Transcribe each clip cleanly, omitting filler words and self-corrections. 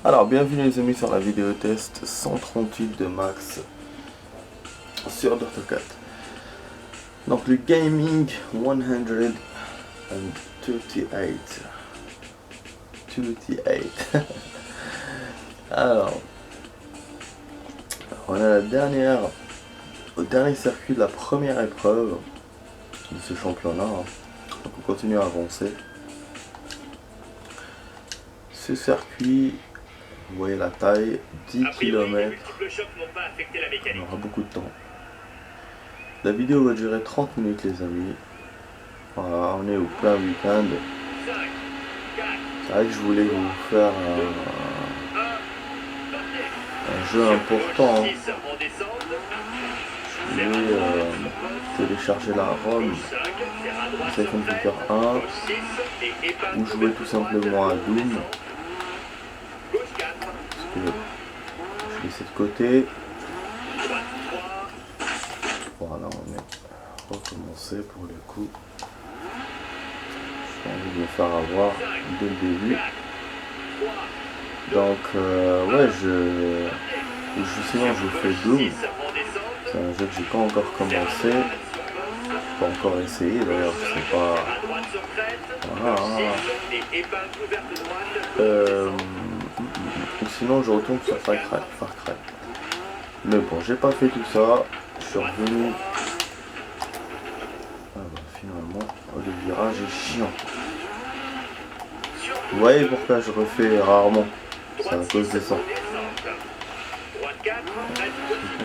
Alors, bienvenue les amis sur la vidéo test 138 de Max sur Dota 4. Donc le Gaming 138. 38. Alors, on a au dernier circuit de la première épreuve de ce championnat. Donc on continue à avancer. Ce circuit, vous voyez la taille, 10 km, on aura beaucoup de temps. La vidéo va durer 30 minutes les amis. Voilà, on est au plein week-end. C'est vrai que je voulais vous faire un jeu important. Je voulais télécharger la ROM Second Fighter 1 ou jouer tout simplement à Doom. Je laisse de côté. Voilà, on est recommencé pour le coup. J'ai envie de me faire avoir dès le début. Donc ouais, sinon je fais Doom. C'est un jeu que j'ai pas encore commencé. Pas encore essayé d'ailleurs, je sais pas. Voilà. Sinon je retourne sur Far Cry. Mais bon, j'ai pas fait tout ça. Je suis revenu. Ah bah, finalement, le virage est chiant. Vous voyez pourquoi je refais rarement? C'est à cause de ça.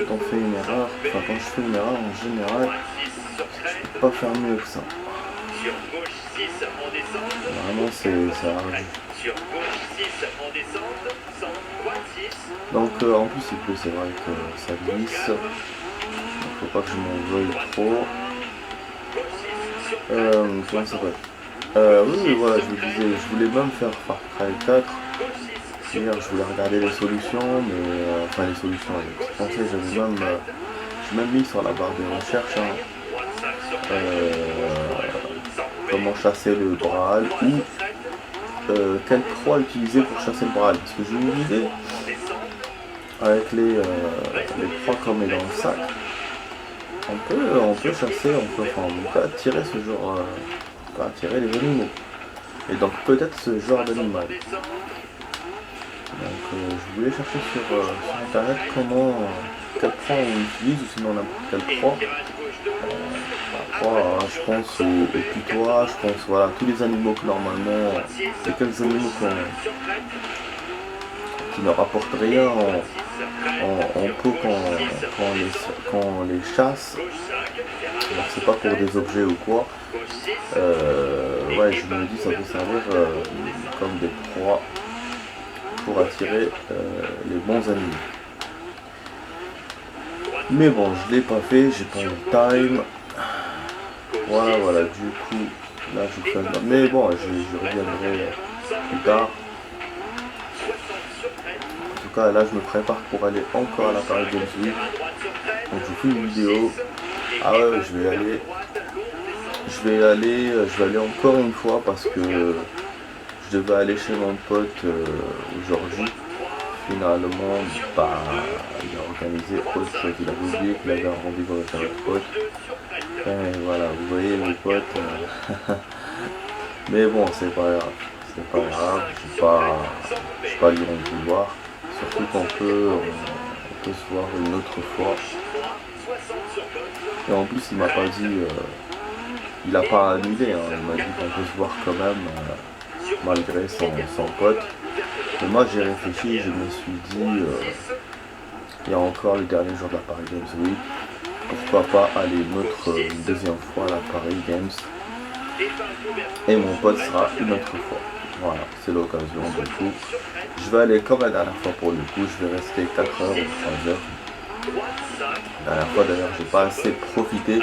Quand on fait une erreur, enfin quand je fais une erreur en général, je peux pas faire mieux que ça. Vraiment c'est arrangé. Donc en plus il pleut, c'est vrai que ça glisse. Donc faut pas que je m'en veuille trop. Comment ça s'appelle? Oui, voilà, je vous disais, je voulais même faire Far Cry 4. Hier, je voulais regarder les solutions, mais enfin les solutions, je pensais, j'ai même mis sur la barre de recherche comment chasser le Braal ou quelle proie utiliser pour chasser le Braal. Parce que j'ai une idée avec les proies comme est dans le sac. On peut chasser, on peut attirer ce genre, on peut attirer les animaux. Et donc peut-être ce genre d'animal. Donc je voulais chercher sur internet quelle proie on utilise, ou sinon n'importe quelle proie. Je pense aux putois, je pense voilà, tous les animaux que normalement, les quelques animaux qui ne rapportent rien en pot quand on les chasse. Donc c'est pas pour des objets ou quoi. Ouais, je me dis ça peut servir comme des proies pour attirer les bons animaux. Mais bon, je l'ai pas fait, j'ai pas eu le time. Voilà, du coup, là je fais un... Mais bon, je reviendrai plus tard. En tout cas, là je me prépare pour aller encore à la Paris Games Week. Donc je vous fais une vidéo. Ah ouais, je vais aller encore une fois parce que je devais aller chez mon pote aujourd'hui. Finalement, bah, il a organisé autre chose. Il avait oublié qu'il avait un rendez-vous avec un autre pote. Et voilà, vous voyez mes potes. Mais bon, c'est pas grave. Je vais pas lui en vouloir. Surtout qu'on peut se voir une autre fois. Et en plus, il m'a pas dit, il a pas annulé. Il m'a dit qu'on peut se voir quand même malgré son pote. Et moi j'ai réfléchi, je me suis dit, il y a encore le dernier jour de la Paris Games Week, pourquoi pas aller mettre une deuxième fois à la Paris Games, et mon pote sera une autre fois. Voilà, c'est l'occasion du coup. Je vais aller comme la dernière fois pour le coup, je vais rester 4 heures ou 3 heures. La dernière fois d'ailleurs j'ai pas assez profité,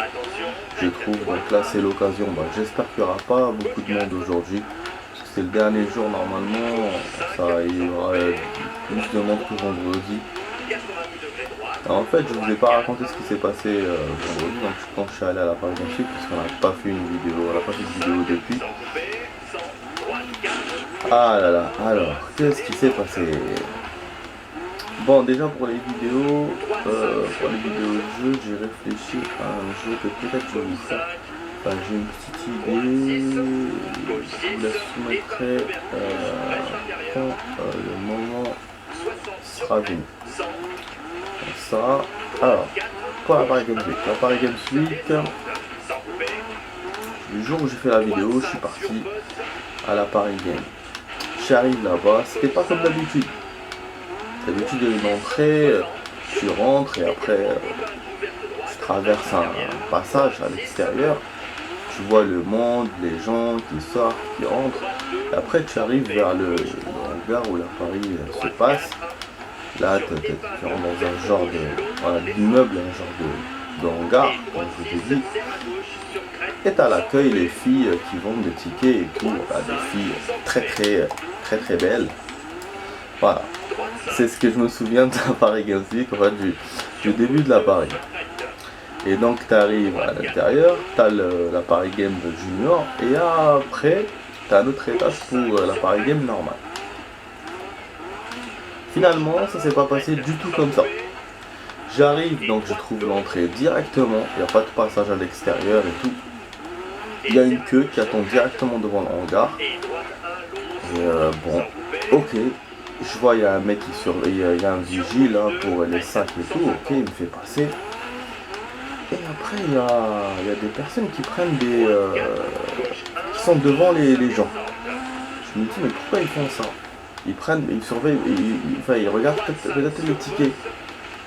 je trouve, donc là c'est l'occasion. J'espère qu'il n'y aura pas beaucoup de monde aujourd'hui. C'est le dernier jour normalement, il y aura plus de monde que vendredi. Alors, en fait, je vous ai pas raconté ce qui s'est passé vendredi, donc quand je suis allé à la Paris Games Week, parce qu'on n'a pas fait une vidéo, on n'a pas fait de vidéo depuis. Ah là là, alors, qu'est-ce qui s'est passé? Bon, déjà pour les vidéos de jeu, j'ai réfléchi à un jeu que peut-être je vais vous faire. Enfin, j'ai une petite idée, je vous la soumettrai quand le moment sera venu. Ça, alors, pour la Paris Games Week. La Paris Games Week, le jour où j'ai fait la vidéo, je suis parti à la Paris Games. J'arrive là-bas, c'était pas comme d'habitude. D'habitude, il y a une entrée, tu rentres et après tu traverses un passage à l'extérieur. Tu vois le monde, les gens qui sortent, qui rentrent. Et après, tu arrives vers le hangar où la Paris se passe. Là, tu rentres dans un genre d'immeuble, un genre de hangar, comme je t'ai dit. Et t'as l'accueil, les filles qui vendent des tickets et tout. Des filles très belles. Voilà. C'est ce que je me souviens de la Paris Games Week, en fait, du début de la Paris. Et donc tu arrives à l'intérieur, tu as la Paris Game Junior, et après tu as un autre étage pour la Paris Game normale. Finalement, ça s'est pas passé du tout comme ça. J'arrive, donc je trouve l'entrée directement, il n'y a pas de passage à l'extérieur et tout. Il y a une queue qui attend directement devant le hangar. Et bon, ok. Je vois, il y a un mec qui surveille, il y a un vigile hein, pour les sacs et tout, ok, il me fait passer. Et après, il y a des personnes qui prennent qui sont devant les gens. Je me dis, mais pourquoi ils font ça? Ils surveillent, ils regardent peut-être le ticket. Et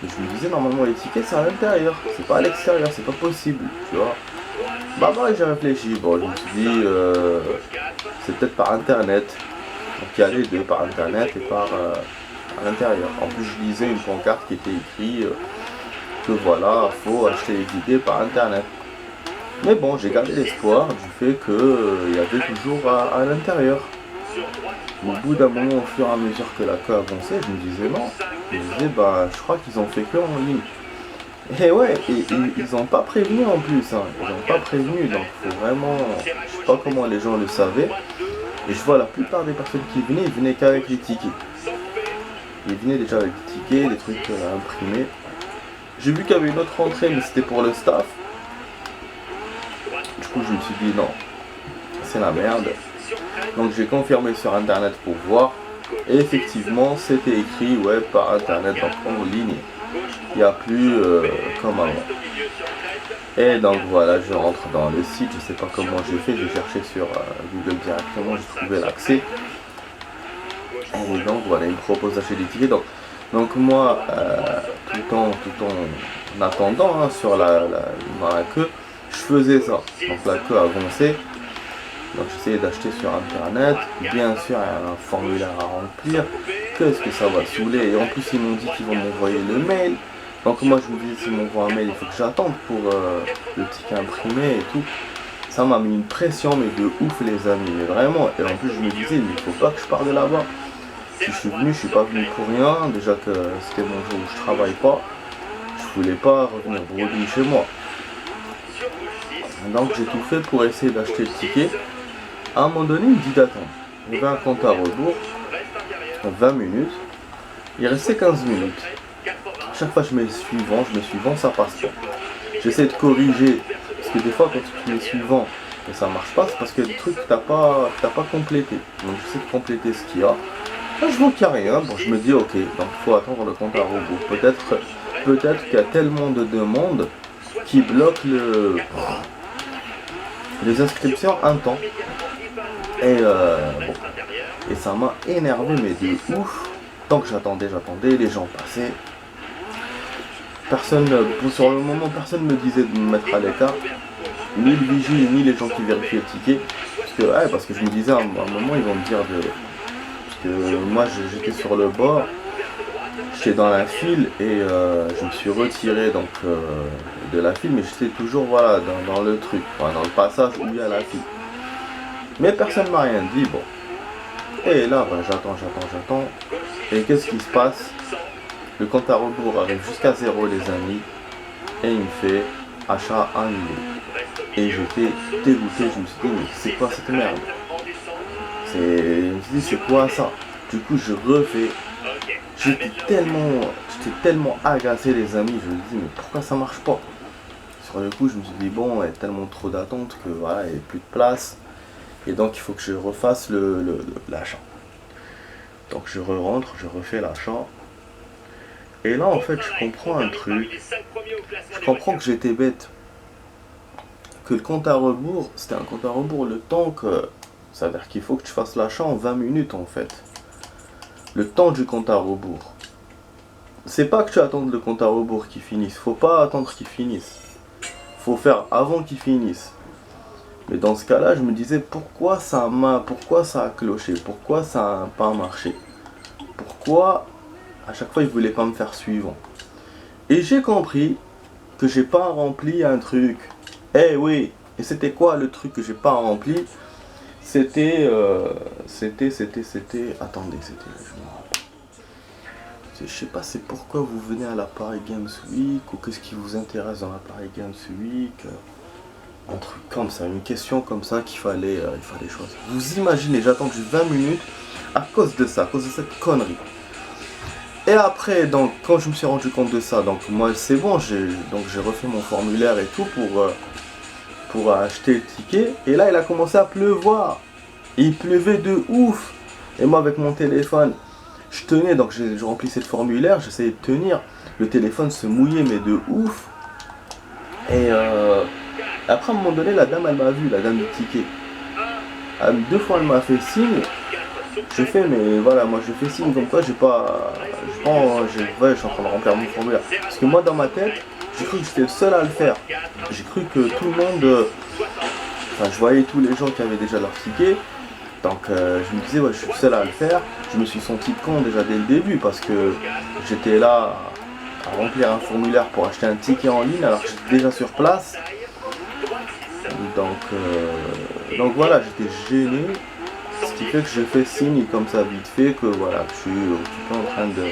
je me disais, normalement, les tickets, c'est à l'intérieur, c'est pas à l'extérieur, c'est pas possible, tu vois. Bah, j'ai réfléchi, bon, je me suis dit, c'est peut-être par internet. Donc il y a les deux, par internet et par à l'intérieur. En plus je lisais une pancarte qui était écrite que voilà, faut acheter les tickets par internet. Mais bon, j'ai gardé l'espoir du fait qu'il y avait toujours à l'intérieur. Au bout d'un moment, au fur et à mesure que la queue avançait, je me disais non. Je me disais bah je crois qu'ils ont fait que en ligne. Et ouais, ils n'ont pas prévenu en plus, hein. Ils n'ont pas prévenu, donc faut vraiment. Je sais pas comment les gens le savaient. Et je vois la plupart des personnes qui venaient, ils venaient qu'avec les tickets. Ils venaient déjà avec des tickets, des trucs à imprimer. J'ai vu qu'il y avait une autre entrée, mais c'était pour le staff. Du coup, je me suis dit non, c'est la merde. Donc j'ai confirmé sur internet pour voir. Et effectivement, c'était écrit ouais par internet, donc en ligne. Il n'y a plus comme avant. Et donc voilà, je rentre dans le site, je sais pas comment j'ai fait, j'ai cherché sur Google directement, j'ai trouvé l'accès. Et donc voilà, il me propose d'acheter des tickets. Donc moi, tout en attendant hein, dans la queue, je faisais ça. Donc la queue avançait. Donc j'essayais d'acheter sur internet. Bien sûr, il y a un formulaire à remplir. Qu'est-ce que ça va saouler? Et en plus, ils m'ont dit qu'ils vont m'envoyer le mail. Donc moi je me disais s'ils m'envoient un mail, il faut que j'attende pour le ticket imprimé et tout. Ça m'a mis une pression mais de ouf les amis, mais vraiment. Et en plus je me disais mais il faut pas que je parte de là-bas. Si je suis venu, je suis pas venu pour rien. Déjà que c'était mon jour où je travaille pas. Je voulais pas revenir bredouille chez moi. Donc j'ai tout fait pour essayer d'acheter le ticket. À un moment donné, il me dit d'attendre. Il y avait un compte à rebours, 20 minutes. Il restait 15 minutes. Chaque fois je mets suivant, ça passe pas. J'essaie de corriger, parce que des fois quand tu mets suivant et ça marche pas, c'est parce que le truc t'as pas complété. Donc j'essaie de compléter ce qu'il y a. Là je vois qu'il n'y a rien, bon je me dis ok, donc il faut attendre le compte à rebours. Peut-être qu'il y a tellement de demandes qui bloquent les inscriptions un temps. Et bon. Et ça m'a énervé mais de ouf. Tant que j'attendais, les gens passaient. Sur le moment, personne ne me disait de me mettre à l'écart, ni le vigile, ni les gens qui vérifiaient le ticket. Parce que je me disais à un moment, ils vont me dire parce que moi, j'étais sur le bord, j'étais dans la file et je me suis retiré donc de la file, mais j'étais toujours voilà, dans le truc, dans le passage où il y a la file. Mais personne ne m'a rien dit, bon. Et là, j'attends. Et qu'est-ce qui se passe? Le compte à rebours arrive jusqu'à 0 les amis et il me fait achat annulé. Et j'étais dégoûté, je me suis dit mais c'est quoi cette merde? Je me suis dit, c'est quoi ça? Du coup, je refais. J'étais tellement agacé, les amis. Je me dis, mais pourquoi ça marche pas? Sur le coup, je me suis dit, bon, il y a tellement trop d'attentes que voilà, il n'y a plus de place. Et donc, il faut que je refasse l'achat. Donc, je rentre, je refais l'achat. Et là, en fait, je comprends un truc. Je comprends que j'étais bête. Que le compte à rebours, c'était un compte à rebours le temps que... Ça veut dire qu'il faut que tu fasses l'achat en 20 minutes, en fait. Le temps du compte à rebours. C'est pas que tu attendes le compte à rebours qui finisse. Faut pas attendre qu'il finisse. Faut faire avant qu'il finisse. Mais dans ce cas-là, je me disais pourquoi ça a cloché, pourquoi ça n'a pas marché, pourquoi à chaque fois il voulait pas me faire suivant. Et j'ai compris que j'ai pas rempli un truc. Eh oui, et c'était quoi le truc que j'ai pas rempli? C'était, attendez, je sais pas, c'est pourquoi vous venez à la Paris Games Week ou qu'est-ce qui vous intéresse dans la Paris Games Week. Un truc comme ça, une question comme ça il fallait choisir. Vous imaginez, j'ai attendu 20 minutes à cause de ça, à cause de cette connerie. Et après, donc, quand je me suis rendu compte de ça, donc moi c'est bon, j'ai refait mon formulaire et tout pour acheter le ticket. Et là, il a commencé à pleuvoir. Et il pleuvait de ouf. Et moi, avec mon téléphone, je tenais, donc je remplissais le formulaire, j'essayais de tenir. Le téléphone se mouillait, mais de ouf. Et après, à un moment donné, la dame, elle m'a vu, la dame du ticket. 2 fois, elle m'a fait signe. Je fais, mais voilà, moi je fais signe comme quoi j'ai pas. Je suis en train de remplir mon formulaire. Parce que moi, dans ma tête, j'ai cru que j'étais le seul à le faire. J'ai cru que tout le monde. Enfin, je voyais tous les gens qui avaient déjà leur ticket. Donc, je me disais, ouais, je suis le seul à le faire. Je me suis senti con déjà dès le début parce que j'étais là à remplir un formulaire pour acheter un ticket en ligne alors que j'étais déjà sur place. Donc voilà, j'étais gêné. Ce qui fait que j'ai fait signe comme ça vite fait que voilà, je suis occupé en train de...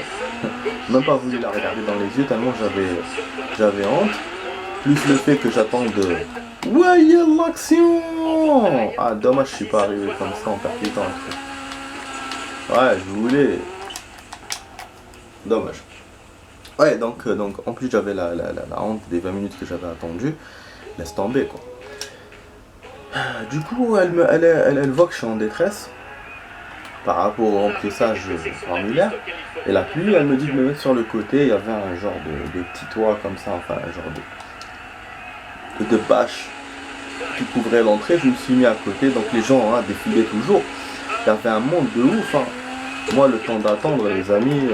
Même pas voulu la regarder dans les yeux tellement j'avais honte. Plus le fait que j'attends de... Ouais, il y a l'action! Ah, dommage, je suis pas arrivé comme ça en percutant un truc. Ouais, je voulais... Dommage. Ouais, donc en plus j'avais la honte des 20 minutes que j'avais attendu. Laisse tomber, quoi. Du coup, elle voit que je suis en détresse par rapport au remplissage du formulaire. Et la pluie, elle me dit de me mettre sur le côté. Il y avait un genre de petit toit comme ça, enfin un genre de bâche qui couvrait l'entrée. Je me suis mis à côté, donc les gens défilaient toujours. Il y avait un monde de ouf. Moi, le temps d'attendre, les amis,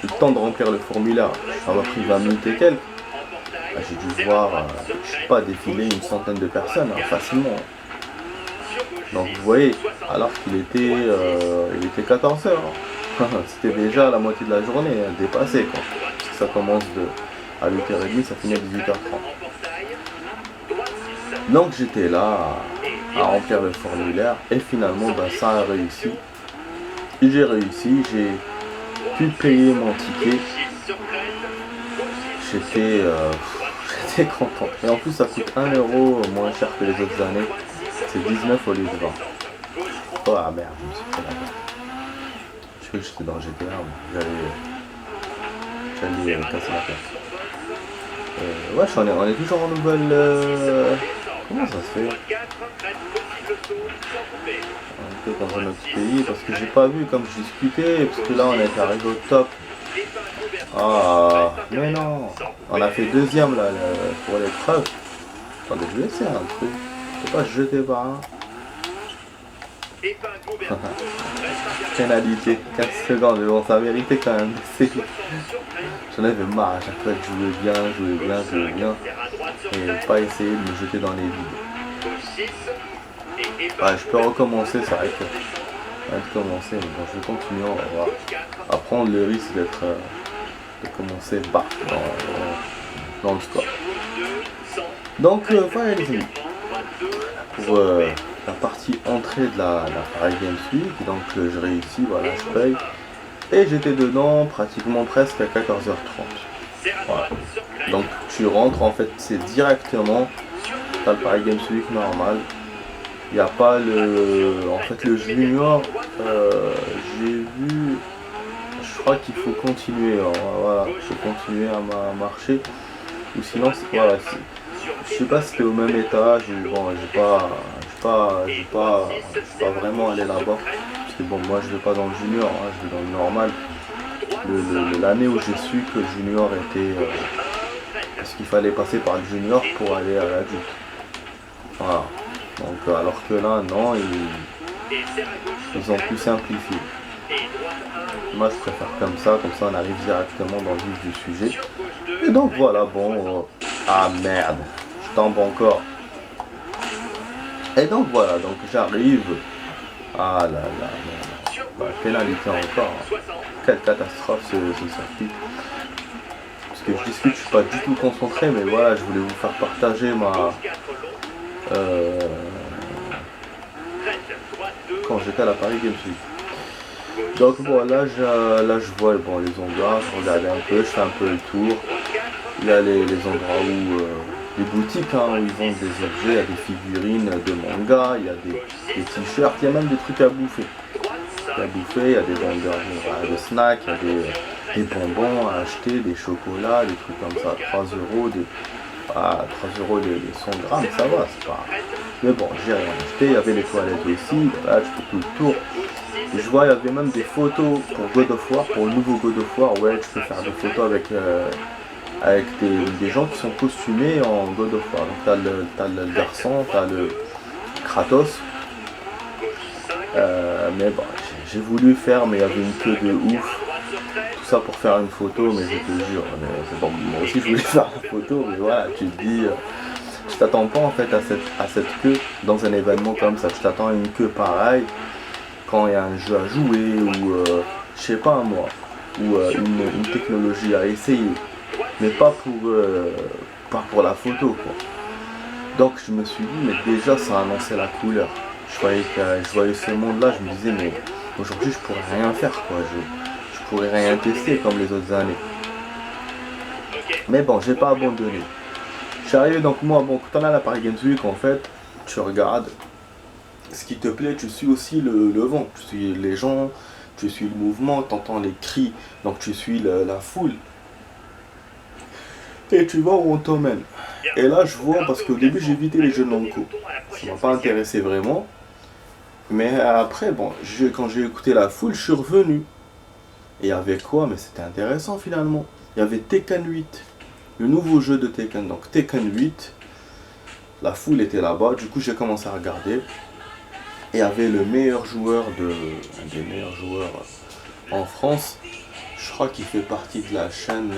le temps de remplir le formulaire, ça m'a pris 20 minutes et quelques. J'ai dû voir, je sais pas, défiler une centaine de personnes, facilement. Donc vous voyez, alors qu'il était 14 h. C'était déjà la moitié de la journée, dépassé, quoi. Parce que ça commence à 8h30, ça finit à 18h30. Donc j'étais là à remplir le formulaire et finalement ça a réussi. J'ai réussi, j'ai pu payer mon ticket. J'étais content. Et en plus ça coûte 1 euro moins cher que les autres années. C'est 19 au lieu de 20. Oh ah merde, je me suis fait la gueule. Je crois que j'étais dans GTA, j'allais casser la tête. Ouais, on est toujours en nouvelle... Comment ça se fait? On était dans un autre pays parce que j'ai pas vu comme je discutais, parce que là on est arrivé au top. Ah, mais non, on a fait deuxième là pour l'épreuve. Attendez, je vais essayer un truc. Je sais pas jeter par un. Pénalité, 15 secondes, mais bon, ça méritait quand même. J'en avais marre à chaque fois que je jouais bien. Et pas essayer de me jeter dans les vides. Ouais, je peux recommencer, c'est vrai que je vais commencer, mais bon, je vais continuer, on va voir. À prendre le risque de commencer bas dans le score. Donc voilà les amis, pour la partie entrée de la Paris Games Week, donc je réussis, voilà, je paye. Et j'étais dedans pratiquement presque à 14h30. Voilà. Donc tu rentres, en fait c'est directement, t'as le Paris Games Week normal. Il n'y a pas le... En fait, le junior, j'ai vu... Je crois qu'il faut continuer, hein, voilà, il faut continuer à marcher. Ou sinon, voilà, je sais pas si c'était au même étage ou bon, j'ai pas vraiment aller là-bas. Parce que bon, moi je vais pas dans le junior, hein, je vais dans le normal. L'année où j'ai su que le junior était... parce qu'il fallait passer par le junior pour aller à l'adulte. Voilà. Donc alors que là, non, ils ont pu simplifier. Moi je préfère comme ça on arrive directement dans le vif du sujet. Et donc voilà, bon... ah merde, je tombe encore. Et donc voilà, donc j'arrive. Ah là là, merde. Bah, pénalité encore. Hein. Quelle catastrophe ce circuit. Parce que je discute, je suis pas du tout concentré, mais voilà, je voulais vous faire partager ma... quand j'étais à la Paris Games Week. Donc voilà, là je vois bon, les endroits, je regardais un peu, je fais un peu le tour. Il y a les endroits où, les boutiques hein, où ils vendent des objets, il y a des figurines de manga, il y a des t-shirts, il y a même des trucs à bouffer. Il y a des vendeurs de snacks, il y a des bonbons à acheter, des chocolats, des trucs comme ça, 3 euros, 3 € les 100 grammes, ça va, c'est pas... Mais bon, j'ai rien acheté, il y avait les toilettes aussi, là je fais tout le tour. Et je vois, il y avait même des photos pour God of War, pour le nouveau God of War, ouais, tu peux faire des photos avec des gens qui sont costumés en God of War. Donc t'as le garçon, t'as le Kratos. Mais bon, j'ai voulu faire, mais il y avait une queue de ouf. Tout ça pour faire une photo, mais je te jure, c'est bon, moi aussi je voulais faire la photo, mais voilà, tu te dis, tu t'attends pas en fait à cette queue dans un événement comme ça. Tu t'attends à une queue pareille quand il y a un jeu à jouer ou je sais pas moi, ou une technologie à essayer, mais pas pour la photo quoi. Donc je me suis dit, mais déjà ça annonçait la couleur. Je voyais ce monde là, je me disais, mais aujourd'hui je pourrais rien faire quoi, je pourrais rien tester comme les autres années. Mais bon, j'ai pas abandonné. Je suis arrivé, donc moi, bon, quand on a la Paris Games Week, en fait, tu regardes ce qui te plaît, tu suis aussi le vent, tu suis les gens, tu suis le mouvement, tu entends les cris, donc tu suis la foule. Et tu vois où on t'emmène. Et là, je vois, parce qu'au début, j'ai évité les jeux Namco. Ça m'a pas intéressé vraiment. Mais après, bon, quand j'ai écouté la foule, je suis revenu. Et il y avait quoi? Mais c'était intéressant finalement. Il y avait Tekken 8. Le nouveau jeu de Tekken. Donc Tekken 8. La foule était là-bas. Du coup, j'ai commencé à regarder. Et il y avait le meilleur joueur un des meilleurs joueurs en France. Je crois qu'il fait partie de la chaîne...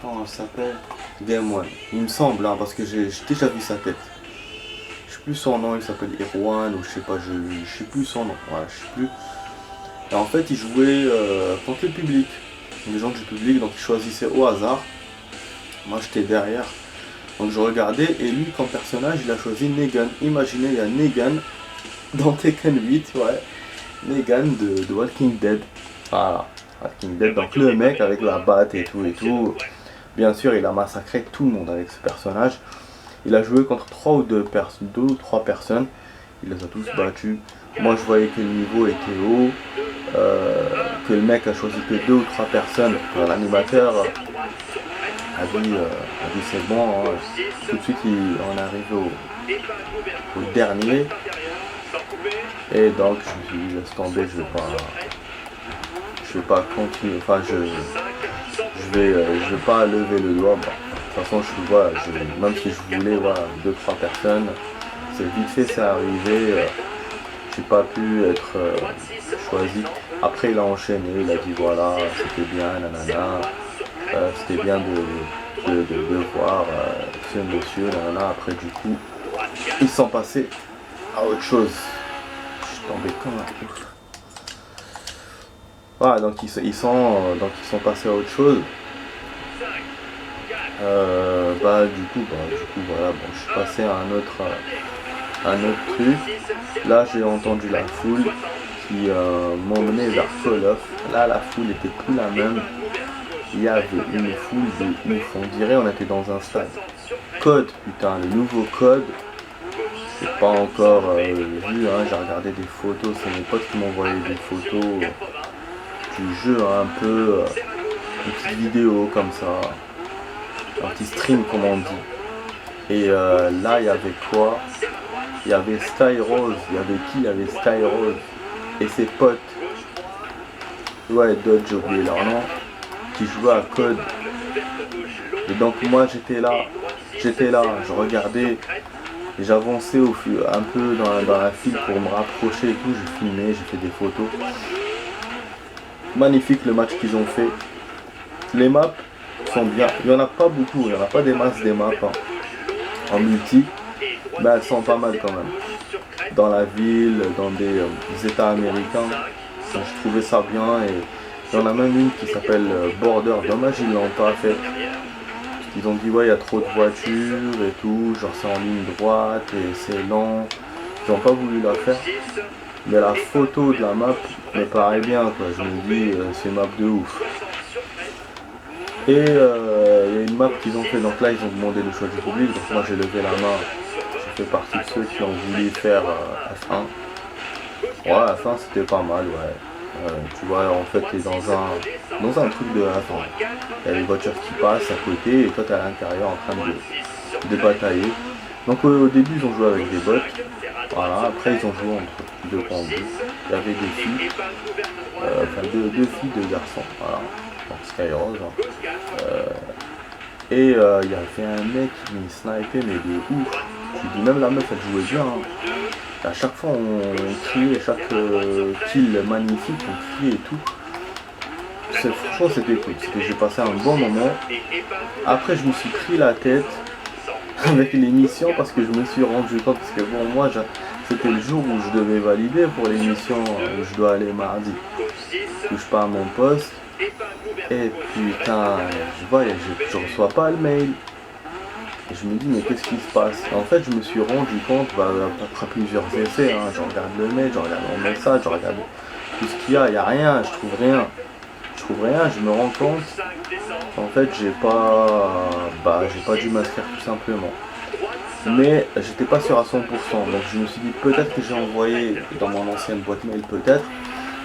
comment elle s'appelle? Game One. Il me semble, hein, parce que j'ai déjà vu sa tête. Je sais plus son nom, il s'appelle Erwan ou je sais pas, je sais plus son nom. Voilà, je sais plus. Et en fait, il jouait contre le public. Les gens du public, donc il choisissait au hasard. Moi, j'étais derrière. Donc je regardais et lui, comme personnage, il a choisi Negan. Imaginez, il y a Negan dans Tekken 8, ouais. Negan de Walking Dead. Voilà, Walking Dead. Donc le mec avec la batte et tout et tout. Bien sûr, il a massacré tout le monde avec ce personnage. Il a joué contre 2 ou 3 personnes. Il les a tous battus. Moi, je voyais que le niveau était haut. Que le mec a choisi que 2 ou 3 personnes. L'animateur a dit c'est bon. Hein. Tout de suite, on est arrivé au dernier. Et donc, je me suis dit, laisse tomber, je vais pas continuer. Enfin, je vais pas lever le doigt. Bon. De toute façon, même si je voulais, voilà, 2-3 personnes, c'est vite fait, c'est arrivé. J'ai pas pu être choisi. Après, il a enchaîné, il a dit voilà, c'était bien, nanana. C'était bien de voir ce monsieur, nanana. Après, du coup, ils sont passés à autre chose. Je suis tombé comme un ouf. Voilà, donc ils sont passés à autre chose. Du coup voilà, bon, je suis passé à un autre truc. Là j'ai entendu la foule qui m'emmenait vers Call of. Là la foule était plus la même. Il y avait une foule de ouf. On dirait on était dans un stade. Code, putain, le nouveau code. j'ai pas encore vu, hein, j'ai regardé des photos, c'est mes potes qui m'ont envoyé des photos du jeu, hein, un peu, une petite vidéo comme ça, un petit stream comme on dit. Et là, il y avait quoi? Il y avait Skyrose, il y avait qui? Il y avait Skyrose et ses potes, ouais, Dodge, j'ai oublié leur nom, qui jouaient à Code. Et donc moi j'étais là, je regardais, et j'avançais un peu dans la file pour me rapprocher et tout, je filmais, j'ai fait des photos. Magnifique le match qu'ils ont fait. Les maps sont bien, il n'y en a pas beaucoup, il n'y en a pas des masses des maps hein, en multi, mais elles sont pas mal quand même. Dans la ville, dans des états américains, je trouvais ça bien et il y en a même une qui s'appelle Border, dommage ils l'ont pas fait. Ils ont dit ouais il y a trop de voitures et tout, genre c'est en ligne droite et c'est lent. Ils n'ont pas voulu la faire. Mais la photo de la map me paraît bien quoi, je me dis c'est une map de ouf. Et il y a une map qu'ils ont fait, donc là ils ont demandé le choix du public, donc moi j'ai levé la main, j'ai fait partie de ceux qui ont voulu faire F1. Ouais F1 c'était pas mal ouais. Tu vois en fait t'es dans un truc de F1. Il y a les voitures qui passent à côté et toi t'es à l'intérieur en train de batailler. Donc au début ils ont joué avec des bots. Voilà, après ils ont joué entre deux contre deux. Il y avait des filles, enfin deux filles, deux garçons, voilà, donc Skyrose. Hein. Et il y avait un mec qui me snipait mais de ouf. Je dis même la meuf elle jouait bien. Hein. À chaque fois on criait, chaque kill magnifique, on criait et tout. Franchement c'était cool, j'ai passé un bon moment. Après je me suis pris la tête avec l'émission parce que je me suis rendu compte, parce que bon moi c'était le jour où je devais valider pour l'émission où je dois aller mardi. Je touche pas à mon poste et putain je vois je reçois pas le mail. Et je me dis mais qu'est-ce qui se passe? Et en fait je me suis rendu compte après plusieurs essais, hein, je regarde le mail, je regarde mon message, je regarde tout ce qu'il y a rien, je trouve rien. Je me rends compte en fait j'ai pas dû m'inscrire tout simplement. Mais j'étais pas sûr à 100%, donc je me suis dit peut-être que j'ai envoyé dans mon ancienne boîte mail peut-être.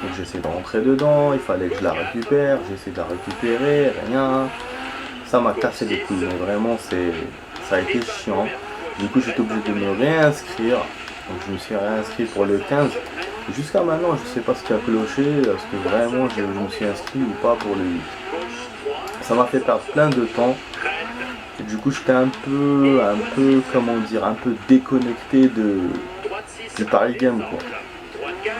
Donc j'essaie de rentrer dedans, il fallait que je la récupère, j'essaie de la récupérer, rien. Ça m'a cassé les couilles, mais vraiment ça a été chiant. Du coup j'étais obligé de me réinscrire, donc je me suis réinscrit pour le 15. Jusqu'à maintenant je sais pas ce qui a cloché, est-ce que vraiment je me suis inscrit ou pas pour le 8. Ça m'a fait perdre plein de temps. Et du coup j'étais un peu, comment dire, un peu déconnecté du Paris Game quoi.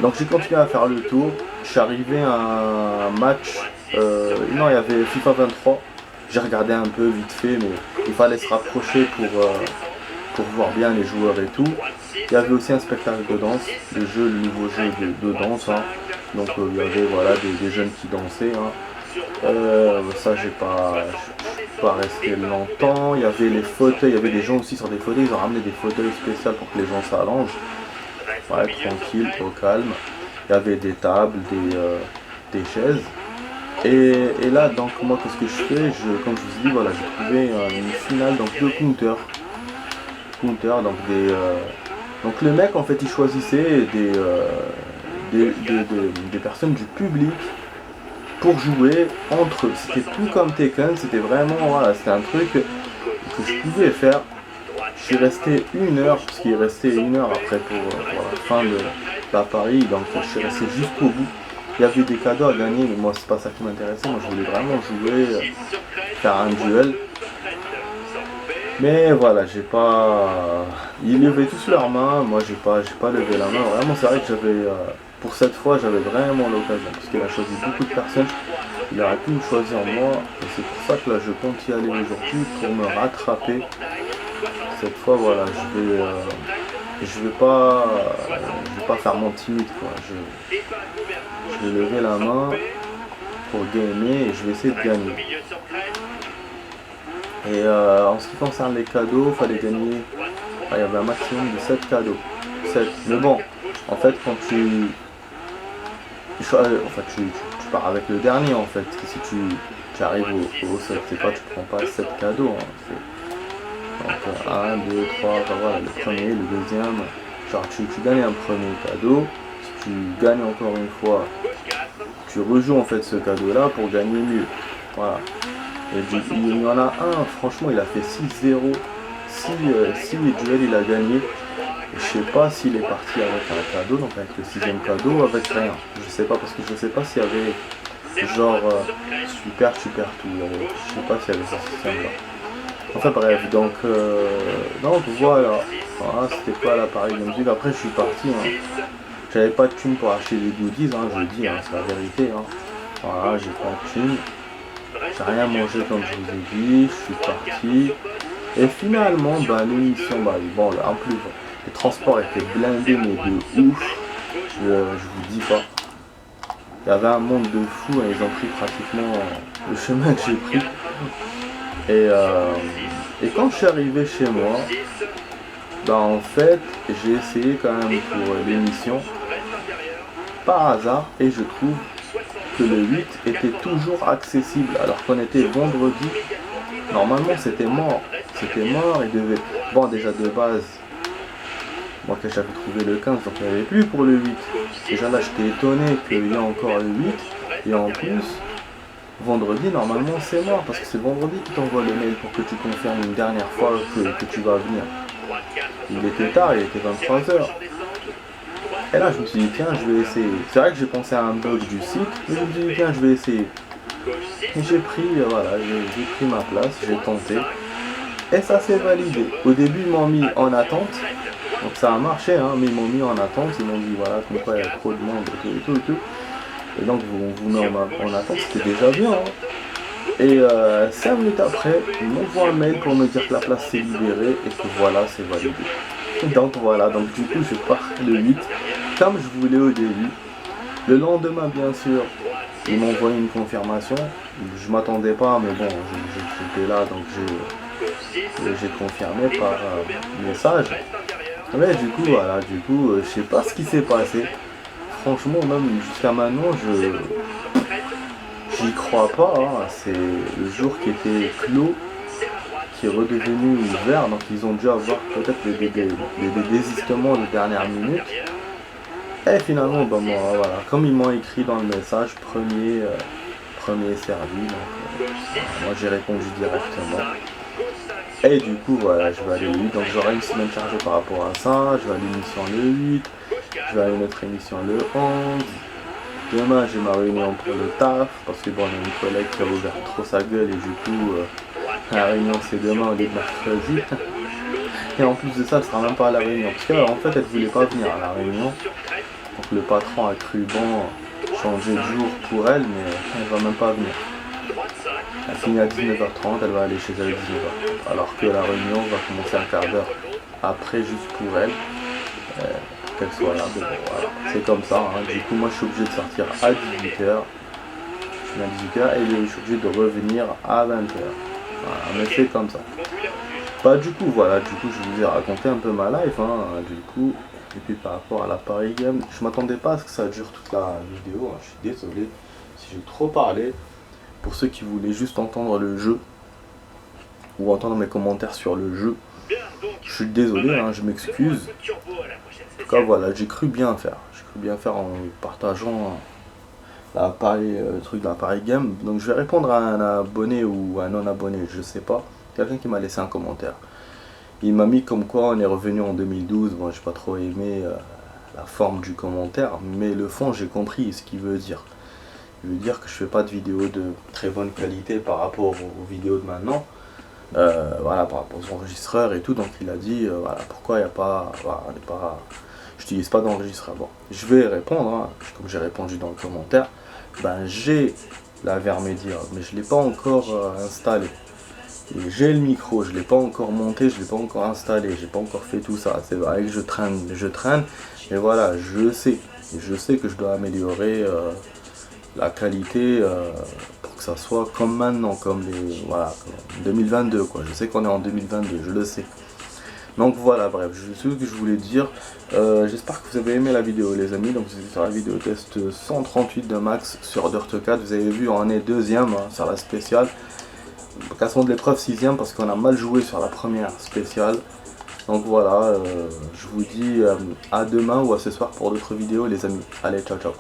Donc j'ai continué à faire le tour. Je suis arrivé à un match, non il y avait FIFA 23. J'ai regardé un peu vite fait mais il fallait se rapprocher pour voir bien les joueurs et tout. Il y avait aussi un spectacle de danse, le nouveau jeu de danse. Hein. Donc il y avait voilà, des jeunes qui dansaient. Hein. Ça j'ai pas resté longtemps. Il y avait les fauteuils, il y avait des gens aussi sur des fauteuils, ils ont ramené des fauteuils spéciaux pour que les gens s'allongent. Ouais, tranquille, au calme. Il y avait des tables, des chaises. Et là donc moi qu'est-ce que je fais, comme je vous ai dit, voilà, j'ai trouvé une finale donc de Counter. Donc le mec en fait il choisissait des personnes du public pour jouer entre eux. C'était tout comme Tekken, c'était vraiment, voilà, c'était un truc que je pouvais faire. Je suis resté 1 heure, parce qu'il restait 1 heure après pour la fin de la Paris, donc je suis resté jusqu'au bout. Il y avait des cadeaux à gagner, mais moi c'est pas ça qui m'intéressait, moi je voulais vraiment jouer, faire un duel. Mais voilà, j'ai pas... Ils levaient tous leurs mains, moi j'ai pas levé la main. Vraiment c'est vrai que pour cette fois j'avais vraiment l'occasion, parce qu'il a choisi beaucoup de personnes. Il aurait pu me choisir moi, et c'est pour ça que là je compte y aller aujourd'hui pour me rattraper. Cette fois voilà, je vais pas faire mon timide quoi. Je vais lever la main pour gagner et je vais essayer de gagner. Et en ce qui concerne les cadeaux, il fallait gagner, il y avait un maximum de 7 cadeaux. 7. Mais bon, en fait quand tu pars avec le dernier en fait. Si tu arrives au 7, c'est pas, tu prends pas 7 cadeaux. Hein. Donc 1, 2, 3, voilà, le premier, le deuxième. Genre tu gagnes un premier cadeau, si tu gagnes encore une fois, tu rejoues en fait ce cadeau là pour gagner mieux. Voilà. Et il y en a un, franchement il a fait 6-0. Si duel il a gagné, je sais pas s'il est parti avec un cadeau, donc avec le sixième cadeau, avec rien. Je sais pas parce que je sais pas s'il y avait genre super tout. Je sais pas s'il y avait ce système là. Enfin bref, donc voilà. Voilà, c'était pas l'appareil de musique. Après je suis parti. Hein. J'avais pas de thune pour acheter des goodies, hein, je le dis, hein, c'est la vérité. Hein. Voilà, j'ai pas de thune. J'ai rien mangé comme je vous ai dit. Je suis parti. Et finalement, bah, l'émission, bah, bon, en plus, les transports étaient blindés, mais de ouf. Je vous dis pas. Il y avait un monde de fous, et ils ont pris pratiquement le chemin que j'ai pris. Et quand je suis arrivé chez moi, bah, en fait, j'ai essayé quand même pour l'émission, par hasard, et je trouve que le 8 était toujours accessible, alors qu'on était vendredi. Normalement, c'était mort. C'était mort, il devait... Bon, déjà de base, moi que j'avais trouvé le 15, donc il n'y avait plus pour le 8. Déjà là, j'étais étonné qu'il y ait encore le 8. Et en plus, vendredi, normalement, c'est mort, parce que c'est vendredi qui t'envoie le mail pour que tu confirmes une dernière fois que tu vas venir. Il était tard, il était 23h. Et là, je me suis dit, tiens, je vais essayer. C'est vrai que j'ai pensé à un bug du site, mais je me suis dit, tiens, je vais essayer. Et j'ai pris, voilà, j'ai pris ma place, j'ai tenté. Et ça s'est validé. Au début, ils m'ont mis en attente. Donc ça a marché, hein, mais ils m'ont mis en attente. Ils m'ont dit, voilà, comme quoi il y a trop de monde et tout. Et donc, vous met en attente, c'était déjà bien. Hein. Et 5 minutes après, ils m'envoient un mail pour me dire que la place s'est libérée et que voilà, c'est validé. Donc voilà, donc du coup, je pars le 8, comme je voulais au début. Le lendemain, bien sûr, ils m'ont envoyé une confirmation. Je m'attendais pas, mais bon, j'étais là, donc j'ai confirmé par message. Mais du coup, voilà, je sais pas ce qui s'est passé. Franchement, même jusqu'à maintenant, j'y crois pas. Hein. C'est le jour qui était clos, qui est redevenu ouvert. Donc ils ont dû avoir peut-être des désistements de dernière minute. Et finalement, bah, moi, voilà, comme ils m'ont écrit dans le message, premier servi. Donc, moi j'ai répondu directement. Et du coup, voilà, je vais aller le 8. Donc j'aurai une semaine chargée par rapport à ça. Je vais à l'émission le 8. Je vais à une autre émission le 11. Demain, j'ai ma réunion pour le taf. Parce que bon, on a une collègue qui a ouvert trop sa gueule. Et du coup, la réunion c'est demain au lieu de mercredi. Et en plus de ça, elle sera même pas à la réunion. Parce qu'en fait, elle voulait pas venir à la réunion. Donc le patron a cru bon changer de jour pour elle, mais elle va même pas venir. Elle finit à 19h30, elle va aller chez elle à 19h30. Alors que la réunion va commencer un quart d'heure après, juste pour elle. Qu'elle soit là. Bon, voilà. C'est comme ça. Hein. Du coup, moi je suis obligé de sortir à 18h. Je suis à 18h et je suis obligé de revenir à 20h. Voilà, mais c'est comme ça. Bah du coup voilà, je vous ai raconté un peu ma life, hein, du coup. Et puis par rapport à l'appareil game, je m'attendais pas à ce que ça dure toute la vidéo, hein. Je suis désolé si j'ai trop parlé. Pour ceux qui voulaient juste entendre le jeu, ou entendre mes commentaires sur le jeu, je suis désolé, hein, je m'excuse. En tout cas voilà, j'ai cru bien faire. J'ai cru bien faire en partageant l'appareil, le truc de l'appareil game. Donc je vais répondre à un abonné ou à un non abonné, je sais pas. Quelqu'un qui m'a laissé un commentaire. Il m'a mis comme quoi on est revenu en 2012. Bon, j'ai pas trop aimé la forme du commentaire, mais le fond, j'ai compris ce qu'il veut dire. Il veut dire que je fais pas de vidéos de très bonne qualité par rapport aux vidéos de maintenant. Voilà, par rapport aux enregistreurs et tout. Donc il a dit, voilà, pourquoi il n'y a pas... Voilà, j'utilise pas d'enregistreur. Bon, je vais répondre, hein, comme j'ai répondu dans le commentaire. Ben, j'ai la Vermedia, mais je l'ai pas encore installé. J'ai le micro, je ne l'ai pas encore monté, je ne l'ai pas encore installé, j'ai pas encore fait tout ça. C'est vrai que je traîne, et voilà, je sais que je dois améliorer la qualité pour que ça soit comme maintenant, comme les, voilà, comme 2022 quoi. Je sais qu'on est en 2022, je le sais. Donc voilà, bref, c'est ce que je voulais dire. J'espère que vous avez aimé la vidéo les amis. Donc c'était sur la vidéo test 138 de Max sur Dirt 4. Vous avez vu, on est deuxième, hein, sur la spéciale. cassons de l'épreuve 6ème parce qu'on a mal joué sur la première spéciale. Donc voilà, je vous dis à demain ou à ce soir pour d'autres vidéos les amis. Allez, ciao ciao.